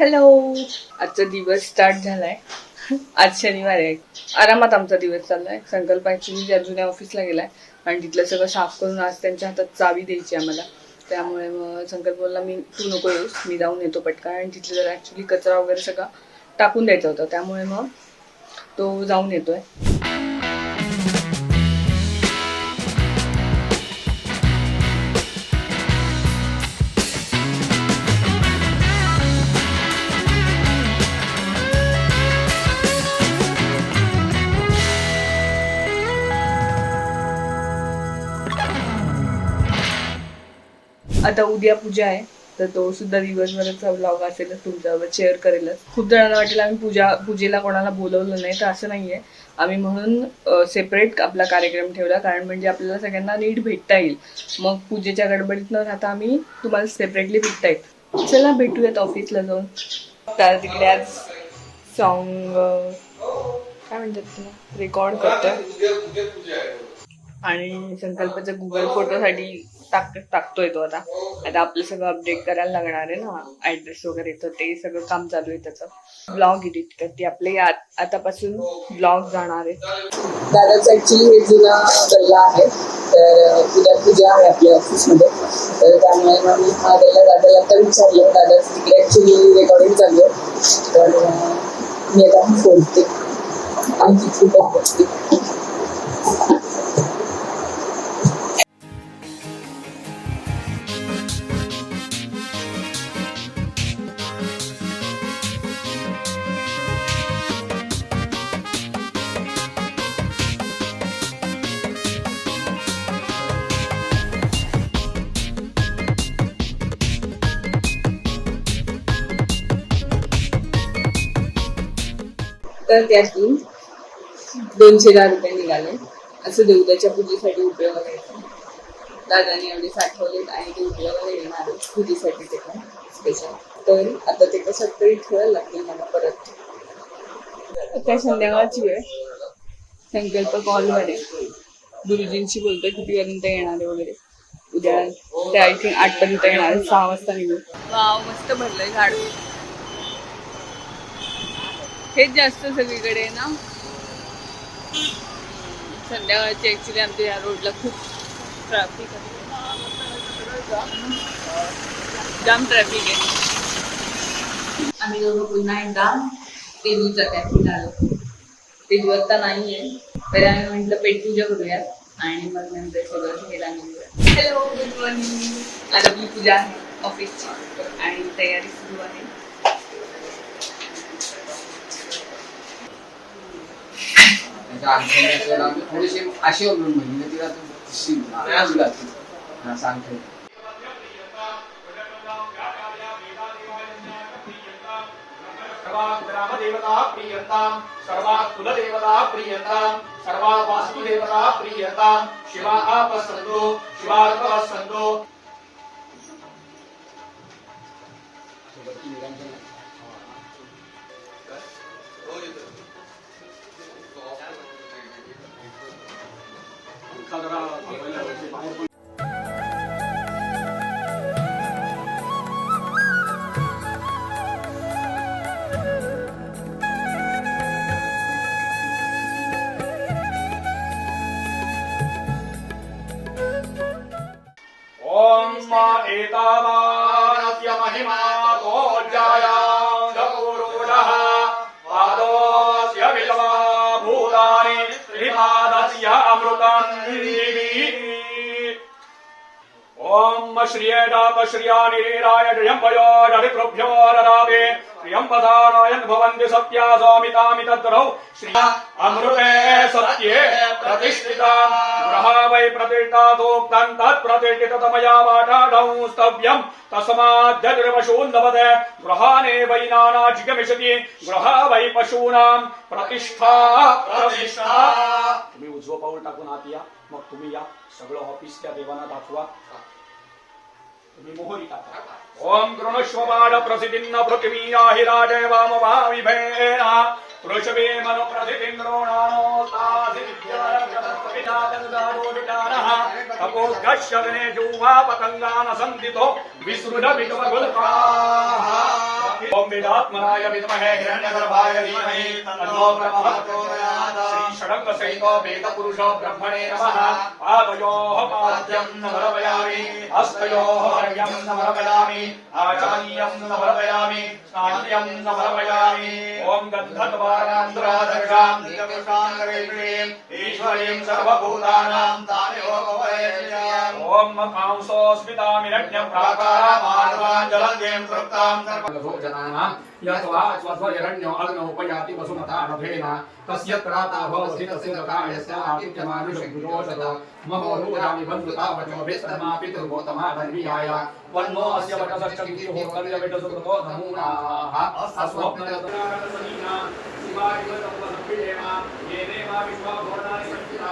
Hello. आजचा दिवस start झालाय. आज शनिवार आहे. आरामात आमचा दिवस चाललाय. संकल्प ऍक्च्युली जुन्या ऑफिसला गेलाय आणि तिथलं सगळं साफ करून आज त्यांच्या हातात चावी द्यायची आम्हाला. त्यामुळे मग संकल्प बोलला मी तू नको येऊस, मी जाऊन येतो पटकन. आणि तिथलं जर ऍक्च्युली कचरा वगैरे सगळं टाकून द्यायचा होता, त्यामुळे मग तो जाऊन येतोय. आता उद्या पूजा आहे, तर तो सुद्धा दिवसभराचा व्लॉग असेलच, तुमच्यावर शेअर करेलच. खूप जणांना वाटेल आम्ही पूजेला कोणाला बोलवलं नाही, तर असं नाहीये. आम्ही म्हणून सेपरेट आपला कार्यक्रम ठेवला, कारण म्हणजे आपल्याला सगळ्यांना नीट भेटता येईल. मग पूजेच्या गडबडीत न राहता आम्ही तुम्हाला सेपरेटली भेटता येईल. चला भेटूयात ऑफिसला जाऊन. तर तिकडे आज सॉन्ग काय म्हणतात तुला रेकॉर्ड करतोय आणि संकल्पाच्या गुगल फोटोसाठी टाकतोय तो. आता आपलं सगळं अपडेट करायला लागणार आहे ना, ऍड्रेस वगैरे, तर ते सगळं काम चालू आहे त्याचं. ब्लॉग एडिट करते आपले आतापासून ब्लॉग जाणार आहे. दादाचा ऍक्च्युली हे जुना गल्ला आहे, तर उद्या पूजा आहे आपल्या ऑफिसमध्ये, तर त्यामुळे मग मी हा गल्ला दादाला आता विचारलं. दादा तिकडे ऍक्च्युली रेकॉर्डिंग चालू आहे, तर मी आता फोडते आणि तिथे बघते. तर त्यातून 210 रुपये निघाले. असं देवताच्या पूजेसाठी उपयोग करायचा. दादाने एवढे साठवलेत आणि ते उपयोगाला येणार पूजेसाठी ते पण स्पेशल. तर आता ते कसं तरी ठेवायला लागतील मला परत. त्या संध्याकाळची वेळ, संकल्प कॉलवर आहे, गुरुजींशी बोलतोय किती पर्यंत येणार आहे वगैरे. उद्या ते आय थिंक 8 पर्यंत येणार, 6 वाजता निघू. वाव, मस्त भरलंय झाड. हेच जास्त सगळीकडे आहे ना संध्याकाळची. ऍक्च्युली आमच्या या रोडला खूप ट्रॅफिक आहे, जाम ट्रॅफिक आहे. आम्ही दोघं पुन्हा एकदा तेजूच्या कॅफेत आलो. तेजू आता नाहीये, तर आम्ही म्हटलं पेटपूजा करूया आणि मग नंतर सगळं घ्यायला निघूया. Hello, good morning. आज आपली पूजा आहे ऑफिसची आणि तयारी सुरू आहे. थोडीशी अशी म्हणजे तिला सांगतो. सर्वात् ग्रामदेवता प्रियतां, सर्वात् कुलदेवता प्रियतां, सर्वात् वास्तुदेवता प्रियतां, शिवा आपसंतो, शिवार्पसंतो. एतावानस्य महिमा गोज्जायां दपुरुषः पादोऽस्य विद्वा भूतानि त्रिपादस्य अमृतं दिवि. ओम श्रियेदापश्रियानिरीराय त्र्यम्बयो दधिप्रुभ्यो ददाति. त्र्यम्बधानायन भवन्ति सत्या स्वामितामितद्रौ श्रिया अमृते सत्ये प्रतिष्ठिता. ग्रहा वै प्रतिष्ठातोक्तं तत्प्रतिष्ठिततमया वाटाढौ स्तव्यं तस्माद्यद्रपशून्नवते. ग्रहाणे वै नानाजिगमिषति. ग्रहा वै पशूनां प्रतिष्ठा. तुम्ही उजवं पाऊल टाकून आत या, मग तुम्ही या. सगळं ऑफिस त्या देवांना दाखवा. तुम्ही मोहरी टाका. ओम गृणश्ववाड प्रसिद्धिन्न पृथ्वी आहिराजे वामभाविभेन पृषवे मनो प्रसिद्धिन्द्रोणानो तासिद्ध्यरक्षतस्विजातनुदारोदितानः तपोर्गश्यगने जुवा पतंगान संदितो विसृज विकवगुल्काः ओम वेदात्मनाय विद्महे हिरण्यगर्भाय धीमहि तन्नो ब्रह्मः प्रचोदयात् श्री षडंग सहित वेद पुरुष ब्रह्मणे नमः पादयोः पाद्यं समर्पयामि हस्तयोः अर्घ्यं समर्पयामि आचमनीयं समर्पयामि स्नान्यं समर्पयामि ओम गन्धद्वारान्तरादर्शां नित्यपुरुषान्तरेषीं ईश्वरीं सर्वभूतानां तामेव ओम कांसोस्मितामिरण्यं प्राकारामानवाञ्जलन्तीं तृप्तां सर्वभूजनानां यत्वा स्वस्वयरण्यो अग्नोपयाति वसुमतारभेन तस्य त्राता भवति तस्य तथायस्य आदित्यमानुषगुरोषत महोरूयामि बन्धुतावचोभिस्तमापि दुर्गोतमाधर्मियाय वन्नो अस्य वटसश्चकिति होकर्यविटसुकृतो नमूनाः अस्वप्नयतनारसनीना शिवाय ये देवा विश्वाभोर्णानि संस्थिता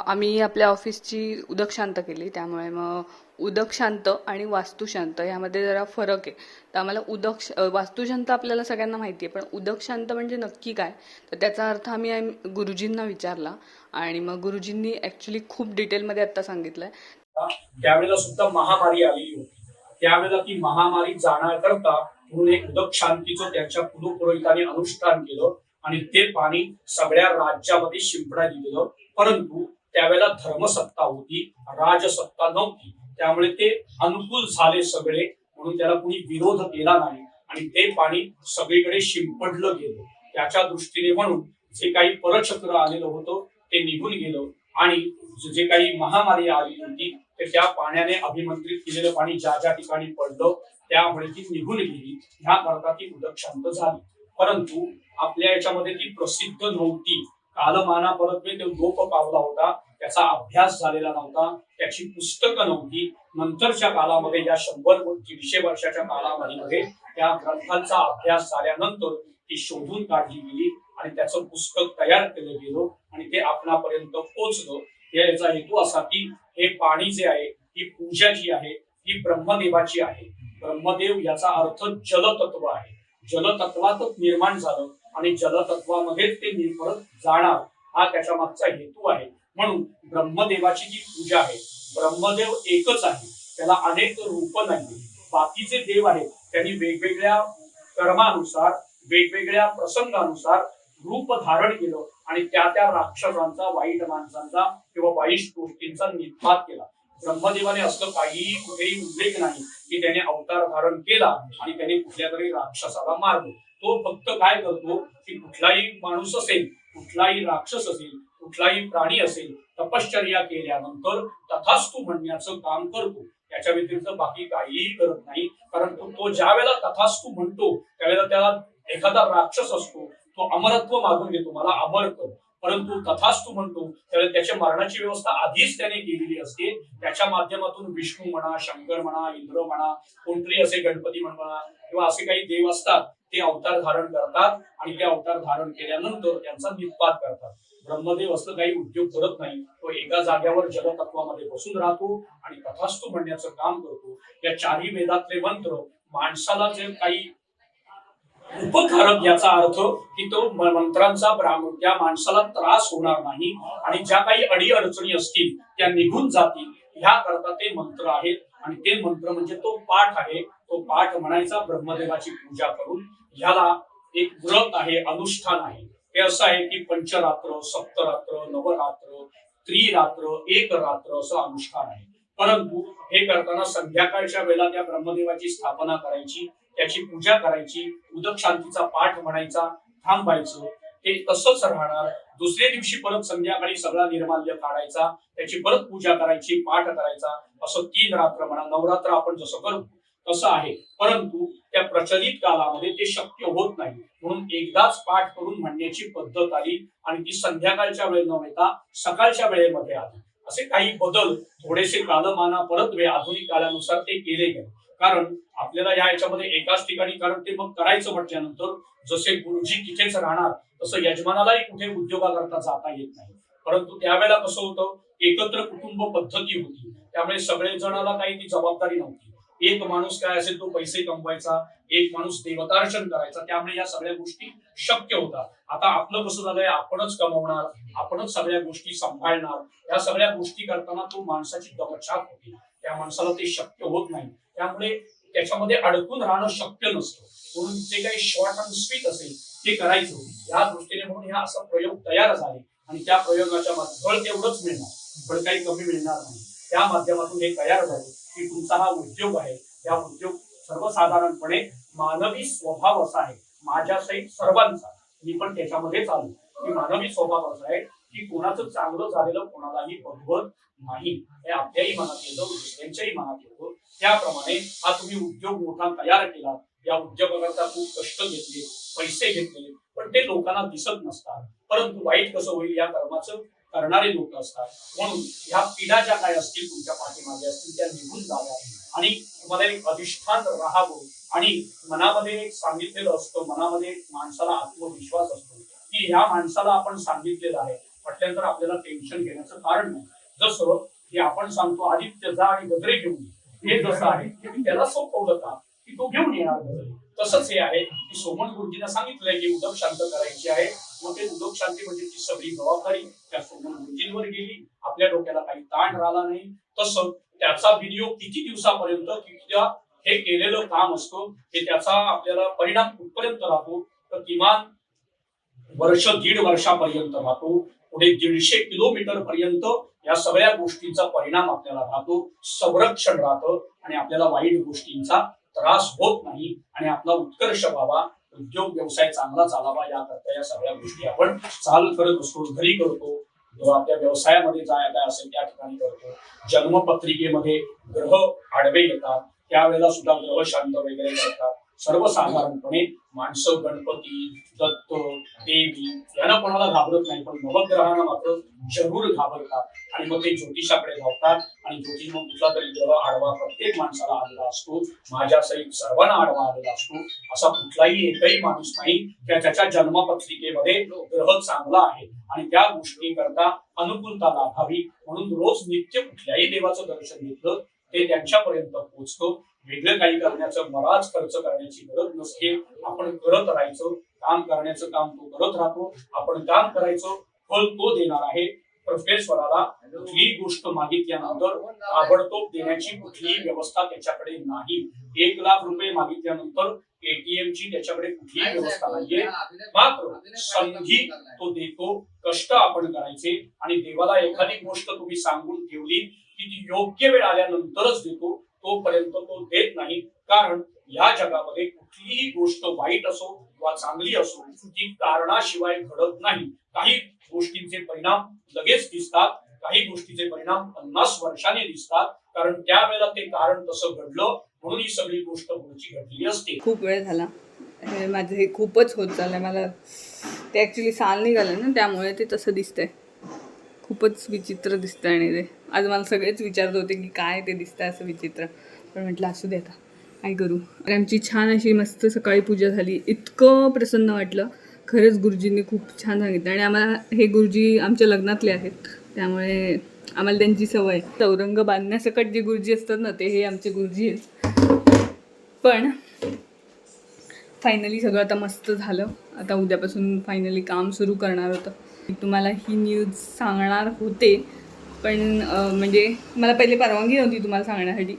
आम्ही आपल्या ऑफिसची उदक शांत केली, त्यामुळे मग उदक शांत आणि वास्तुशांत यामध्ये जरा फरक आहे. तर आम्हाला वास्तुशांत आपल्याला सगळ्यांना माहिती आहे, पण उदक शांत म्हणजे नक्की काय, तर त्याचा अर्थ आम्ही गुरुजींना विचारला आणि मग गुरुजींनी ऍक्च्युली खूप डिटेलमध्ये आता सांगितलंय. त्यावेळेला सुद्धा महामारी आलेली होती. त्यावेळेला ती महामारी जाण्याकरता म्हणून एक उदक शांतीचं त्यांच्या कुलपुरोहिताने अनुष्ठान केलं आणि ते पाणी सगळ्या राज्यामध्ये शिंपण्यात दिलं. परंतु त्यावेळेला धर्मसत्ता होती, राजसत्ता नव्हती, त्यामुळे ते अनुकूल झाले सगळे, म्हणून त्याला कुणी विरोध केला नाही आणि ते पाणी सगळीकडे शिंपडलं गेलं. त्याच्या दृष्टीने म्हणून जे काही परचक्र आलेलं होतं ते निघून गेलं आणि जे काही महामारी आली होती ते त्या पाण्याने अभिमंत्रित केलेलं पाणी ज्या ज्या ठिकाणी पडलं त्यामुळे ती निघून गेली. ह्या करता ती उदक शांत झाली. परंतु आपल्या याच्यामध्ये ती प्रसिद्ध नव्हती. कालमानापरत्वे ते लोप पावला होता, त्याचा अभ्यास झालेला नव्हता, त्याची पुस्तकं नव्हती. नंतरच्या काळामध्ये या 100-150 वर्षाच्या कालावधीमध्ये त्या ग्रंथांचा अभ्यास झाल्यानंतर ती शोधून काढली गेली आणि त्याचं पुस्तक तयार केलं गेलं आणि ते आपणापर्यंत पोहोचलं. याचा हेतू असा की हे पाणी जे आहे, ही पूजा जी आहे ही ब्रह्मदेवाची आहे. ब्रह्मदेव याचा अर्थ जलतत्व आहे. जलतत्वातच निर्माण झालं आणि जलतत्वामध्येच ते परत जाणार, हा त्याच्या मागचा हेतू आहे. म्हणून ब्रह्मदेवाची जी पूजा आहे, ब्रह्मदेव एकच आहे, त्याला अनेक रूप नाही. बाकीचे देव आहेत त्यांनी वेगवेगळ्या कर्मानुसार वेगवेगळ्या प्रसंगानुसार रूप धारण केलं आणि त्या त्या राक्षसांचा, वाईट माणसांचा किंवा वाईट गोष्टींचा निपात केला. ब्रह्मदेवाने असं काहीही कुठेही उल्लेख नाही की त्याने अवतार धारण केला आणि त्याने कुठल्या तरी राक्षसाला मारलं. तो फक्त काय करतो की कुठलाही माणूस असेल, कुठलाही राक्षस असेल, कुठलाही प्राणी असेल, तपश्चर्या केल्यानंतर तथास्तु म्हणण्याचं काम करतो. त्याच्या व्यतिरिक्त बाकी काहीही करत नाही. कारण तो ज्या वेळेला तथास्तु म्हणतो त्यावेळेला त्याला एखादा राक्षस असतो, तो अमरत्व मागून घेतो, मला अमर कर. परंतु तथास्तु म्हणतो त्यावेळेला त्याच्या मरणाची व्यवस्था आधीच त्याने केलेली असते. त्याच्या माध्यमातून विष्णू म्हणा, शंकर म्हणा, इंद्र म्हणा, कोणतरी असे गणपती म्हणा किंवा असे काही देव असतात, ते अवतार धारण करतात आणि ते अवतार धारण केल्यानंतर त्यांचा निपात करतात. ब्रह्मदेव असं काही उद्योग करत नाही. तो एका जाग्यावर जलतत्वामध्ये बसून राहतो आणि तथास्तु म्हणण्याचं काम करतो. या चारही वेदातले मंत्र माणसाला जे काही उपकारक, याचा अर्थ की तो मंत्रांचा त्या माणसाला त्रास होणार नाही आणि ज्या काही अडी अडचणी असतील त्या निघून जातील, ह्या करता ते मंत्र आहेत. आणि ते मंत्र म्हणजे तो पाठ आहे. तो पाठ म्हणायचा ब्रह्मदेवाची पूजा करून. ह्याला एक व्रत आहे, अनुष्ठान आहे. हे असं आहे की पंचरात्र, सप्तरात्र, नवरात्र, त्रिरात्र, एक रात्र असं अनुष्ठान आहे. परंतु हे करताना संध्याकाळच्या वेळेला त्या ब्रह्मदेवाची स्थापना करायची, त्याची पूजा करायची, उदक शांतीचा पाठ म्हणायचा, थांबायचं, ते तसंच राहणार. दुसऱ्या दिवशी परत संध्याकाळी सगळा निर्माल्य काढायचा, त्याची परत पूजा करायची, पाठ करायचा. असं 3 रात्र म्हणा, नवरात्र आपण जसं करतो तसं आहे. परंतु त्या प्रचलित कालामध्ये ते शक्य होत नाही. म्हणून एकदाच पाठ करून म्हणण्याची पद्धत आली आणि ती संध्याकाळच्या वेळेत न होता सकाळच्या वेळेमध्ये आली. असे काही बदल थोडेसे कालमाना परत आधुनिक काळानुसार ते केले गेले. कारण आपल्याला याच्यामध्ये एकाच ठिकाणी, कारण ते मग करायचं म्हटल्यानंतर जसे गुरुजी तिथेच राहणार तसं यजमानालाही कुठे उद्योगाकरता जाता येत नाही. परंतु त्यावेळेला कसं होतं, एकत्र कुटुंब पद्धती होती, त्यामुळे सगळे जणाला काही ती जबाबदारी नव्हती. एक माणूस काय असेल तो पैसे कमवायचा, एक माणूस देवतार्चन करायचा, त्यामुळे या सगळ्या गोष्टी शक्य होतात. आता आपलं कसं झालंय, आपणच कमवणार, आपणच सगळ्या गोष्टी सांभाळणार, या सगळ्या गोष्टी करताना तो माणसाची दमछाक होती, त्या माणसाला ते शक्य होत नाही. त्यामुळे त्याच्यामध्ये अडकून राहणं शक्य नसतं. म्हणून जे काही शॉर्ट अँड स्वीट असेल ते करायचं. या दृष्टीने म्हणून हा असा प्रयोग तयार झाले आणि त्या प्रयोगाच्या फळ तेवढंच मिळणार, फळ काही कमी मिळणार नाही. त्या माध्यमातून हे तयार झाले की तुमचा हा उद्योग आहे, या उद्योग सर्वसाधारणपणे मानवी स्वभाव असा आहे, माझ्यासहित सर्वांचा, मी पण त्याच्यामध्येच आलो की मानवी स्वभाव असा आहे की कोणाचं चांगलं झालेलं कोणालाही बघवत नाही. हे आपल्याही मनात येतं, दुसऱ्यांच्याही मनात येतं. त्याप्रमाणे हा तुम्ही उद्योग मोठा तयार केला, या उद्योगाकरता खूप कष्ट घेतले, पैसे घेतले, पण ते लोकांना दिसत नसतात. परंतु वाईट कसं होईल या कर्माचं करणारे लोक असतात. म्हणून ह्या पिढ्या ज्या काय असतील तुमच्या पाठीमागे असतील त्या निघून जाव्या आणि तुम्हाला एक अधिष्ठान राहावं. आणि मनामध्ये एक सांगितलेलं असतं, मनामध्ये माणसाला आत्मविश्वास असतो की ह्या माणसाला आपण सांगितलेलं आहे म्हटल्यानंतर आपल्याला टेन्शन घेण्याचं कारण नाही. जसं की आपण सांगतो आदित्य जा आणि गजरे घेऊन ये, हे जसं आहे त्याला सोपवलं का की तो घेऊन येणार गजरे. तसंच हे आहे की सोमन गुरुजींना सांगितलंय की उदक शांत करायची आहे, मग ते उदक शांती म्हणजे ती सगळी जबाबदारी त्या सोमन गुरुजींवर गेली, आपल्या डोक्याला काही ताण राहिला नाही. तसं त्याचा व्हिडिओ किती दिवसापर्यंत किती हे केलेलं काम असतं, हे त्याचा आपल्याला परिणाम कुठपर्यंत राहतो तर किमान वर्ष दीड वर्षापर्यंत राहतो. पुढे 150 किलोमीटर पर्यंत या सगळ्या गोष्टींचा परिणाम आपल्याला राहतो, संरक्षण राहतं आणि आपल्याला वाईट गोष्टींचा त्रास होत नाही आणि आपला उत्कर्ष व्हावा, उद्योग व्यवसाय चांगला चालावा, याकरता या सगळ्या गोष्टी आपण चाल करत असतो, घरी करतो, आपल्या व्यवसायामध्ये काय असेल त्या ठिकाणी करतो. जन्मपत्रिकेमध्ये ग्रह आडवे येतात त्यावेळेला सुद्धा ग्रह शांत वगैरे करतात. सर्वसाधारणपणे माणसं गणपती, दत्त, देवी यांना कोणाला घाबरत नाही, पण नवग्रहांना मात्र जरूर घाबरतात आणि मग ते ज्योतिषाकडे धावतात आणि ज्योतिष मग कुठला तरी ग्रह आडवा प्रत्येक माणसाला आलेला असतो, माझ्यासहित सर्वांना आडवा आलेला असतो. असा कुठलाही एकही माणूस नाही की त्याच्या जन्मपत्रिकेमध्ये ग्रह चांगला आहे आणि त्या गोष्टी करता अनुकूलता लाभावी म्हणून रोज नित्य कुठल्याही देवाचं दर्शन घेतलं ते त्यांच्यापर्यंत पोहोचतो. वेगळं काही करण्याचं, बराच खर्च करण्याची गरज नसते. आपण करत राहायचं, काम करण्याचं काम तो करत राहतो, आपण काम करायचं, फळ तो देणार आहे. परमेश्वराला कुठलीही गोष्ट मागितल्यानंतर ताबडतोब देण्याची कुठलीही व्यवस्था त्याच्याकडे नाही. 1 लाख रुपये मागितल्यानंतर ATM ची त्याच्याकडे कुठलीही व्यवस्था नाहीये. मात्र संधी तो देतो. कष्ट आपण करायचे आणि देवाला एखादी गोष्ट तुम्ही सांगून ठेवली की ती योग्य वेळ आल्यानंतरच देतो, तोपर्यंत तो देत नाही. कारण या जगामध्ये कुठलीही गोष्ट वाईट असो किंवा चांगली असो ती कारणाशिवाय घडत नाही. काही गोष्टींचे परिणाम लगेच दिसतात, काही गोष्टीचे परिणाम 50 वर्षांनी दिसतात, कारण त्यावेळेला ते कारण तसं घडलं म्हणून ही सगळी गोष्ट पुढची घडली असते. खूप वेळ झाला, हे माझं हे खूपच होत चाललंय. मला ते ॲक्च्युली साल निघालं ना, त्यामुळे ते तसं दिसतंय. खूपच विचित्र दिसतं आणि ते आज मला सगळेच विचारत होते की काय ते दिसतं असं विचित्र, पण म्हटलं असू दे आता काय करू. आमची छान अशी मस्त सकाळी पूजा झाली, इतकं प्रसन्न वाटलं. खरंच गुरुजींनी खूप छान सांगितलं आणि आम्हाला हे गुरुजी आमच्या लग्नातले आहेत, त्यामुळे आम्हाला त्यांची सवय. चौरंग बांधण्यासकट जे गुरुजी असतात ना ते हे आमचे गुरुजी आहेत. पण फायनली सगळं आता मस्त झालं. आता उद्यापासून फायनली काम सुरू करणार होतं. तुम्हाला ही न्यूज सांगणार होते, पण म्हणजे मला पहिले परवानगी नव्हती तुम्हाला सांगण्यासाठी,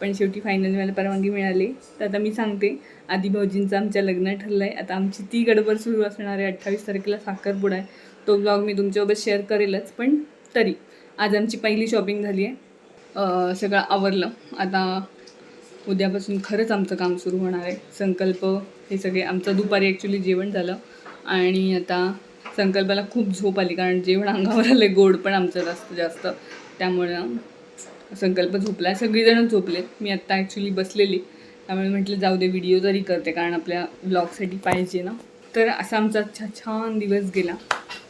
पण शेवटी फायनली मला परवानगी मिळाली. तर आता मी सांगते, आदी भाऊजींचं आमच्या लग्न ठरलं आहे. आता आमची ती गडबड सुरू असणार आहे. 28 तारखेला साखरपुडा आहे. तो ब्लॉग मी तुमच्यासोबत शेअर करेलच, पण तरी आज आमची पहिली शॉपिंग झाली आहे. सगळं आवरलं. आता उद्यापासून खरंच आमचं काम सुरू होणार आहे. संकल्प हे सगळे आमचं दुपारी ॲक्च्युली जेवण झालं आणि आता संकल्पाला खूप झोप आली, कारण जेवण अंगावर आलं, गोड पण आमचं जास्त त्यामुळं संकल्प झोपला. सगळीजणच झोपले. मी आत्ता ॲक्च्युली बसलेली त्यामुळे म्हटलं जाऊ दे व्हिडिओ तरी करते, कारण आपल्या ब्लॉगसाठी पाहिजे ना. तर असा आमचा छान दिवस गेला.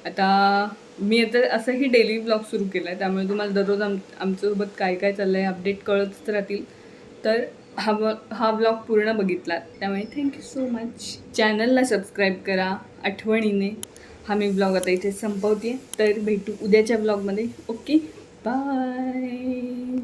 आता मी आता असंही डेली ब्लॉग सुरू केला आहे, त्यामुळे तुम्हाला दररोज आमच्यासोबत काय काय चाललं आहे अपडेट कळतच राहतील. तर हा ब्लॉग पूर्ण बघितलात त्यामुळे थँक्यू सो मच. चॅनलला सबस्क्राईब करा आठवणीने. हा मी ब्लॉग आता इथे संपवते, तर भेटू उद्याच्या ब्लॉगमध्ये. Okay, bye.